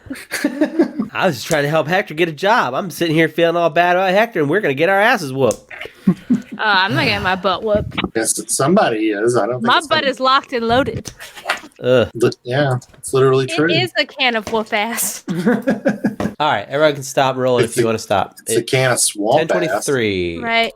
I was just trying to help Hector get a job. I'm sitting here feeling all bad about Hector, and we're going to get our asses whooped. I'm not getting my butt whooped. Yes, somebody is. I don't think my butt is locked and loaded. Yeah, it's literally true. It is a can of whoop ass. All right, everyone can stop rolling if you want to stop. It's a can of swamp 10:23. Right.